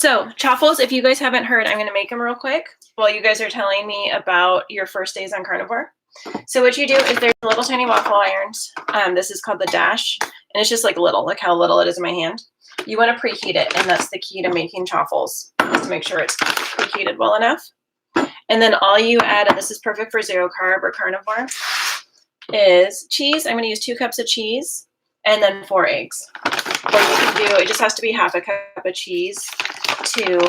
So Chaffles, if you guys haven't heard, I'm going to make them real quick while you guys are telling me about your first days on carnivore. So what you do is there's little tiny waffle irons. This is called the Dash, and it's just like little. Look how little it is in my hand. You want to preheat it, and that's the key to making Chaffles, is to make sure it's preheated well enough. And then all you add, and this is perfect for zero carb or carnivore, is cheese. I'm going to use 2 cups of cheese and then 4 eggs. Or you can do, it just has to be half a cup of cheese to,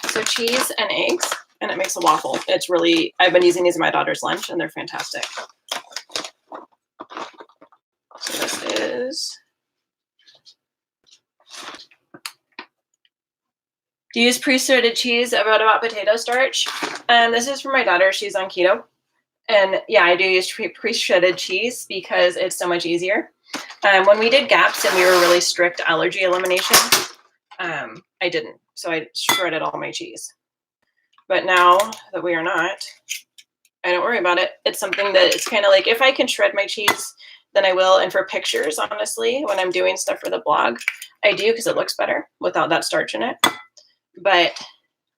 so cheese and eggs, and it makes a waffle. It's really, I've been using these in my daughter's lunch, and they're fantastic. So this is, do you use pre-shredded cheese about potato starch? And this is for my daughter. She's on keto. And yeah, I do use pre-shredded cheese because it's so much easier. When we did GAPS and we were really strict allergy elimination, I didn't. So I shredded all my cheese. But now that we are not, I don't worry about it. It's something that it's kind of like, if I can shred my cheese, then I will. And for pictures, honestly, when I'm doing stuff for the blog, I do, because it looks better without that starch in it. But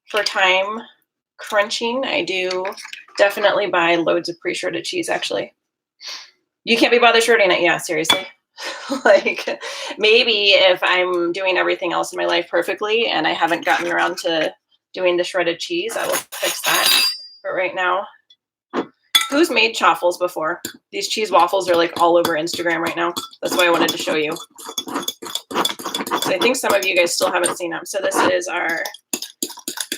for time crunching, I do definitely buy loads of pre-shredded cheese, actually. You can't be bothered shredding it. Yeah, seriously. Like, maybe if I'm doing everything else in my life perfectly and I haven't gotten around to doing the shredded cheese, I will fix that. But right now, who's made Chaffles before? These cheese waffles are like all over Instagram right now. That's why I wanted to show you. So I think some of you guys still haven't seen them. So this is our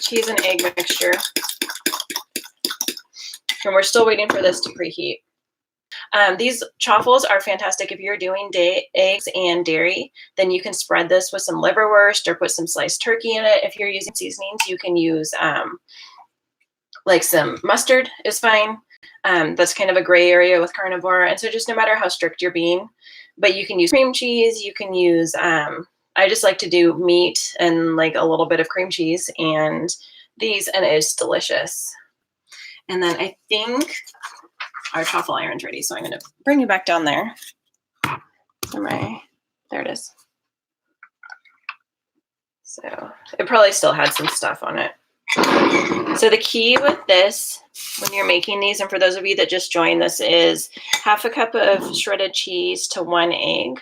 cheese and egg mixture. And we're still waiting for this to preheat. These Chaffles are fantastic. If you're doing eggs and dairy, then you can spread this with some liverwurst or put some sliced turkey in it. If you're using seasonings, you can use like some mustard is fine. That's kind of a gray area with carnivore. And so just no matter how strict you're being, but you can use cream cheese. You can use, I just like to do meat and like a little bit of cream cheese and these, and it's delicious. And then I think our Chaffle iron's ready, so I'm going to bring you back down there. There it is. So it probably still had some stuff on it. So the key with this, when you're making these, and for those of you that just joined, this is half a cup of shredded cheese to 1 egg.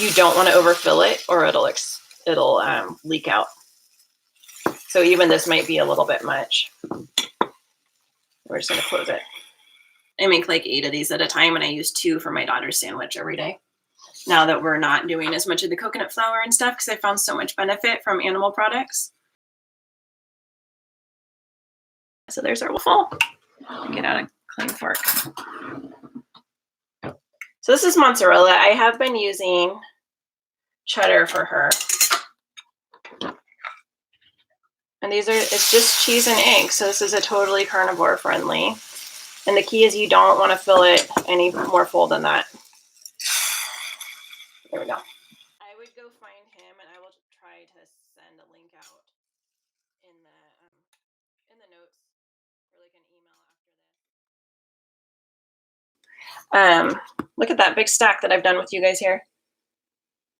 You don't want to overfill it, or it'll leak out. So even this might be a little bit much. We're just going to close it. I make like 8 of these at a time, and I use 2 for my daughter's sandwich every day. Now that we're not doing as much of the coconut flour and stuff, because I found so much benefit from animal products. So there's our waffle. Get out a clean fork. So this is mozzarella. I have been using cheddar for her. And these are, it's just cheese and eggs. So this is a totally carnivore friendly. And the key is you don't want to fill it any more full than that. There we go. I would go find him, and I will try to send a link out in the notes, or like an email after this. Look at that big stack that I've done with you guys here.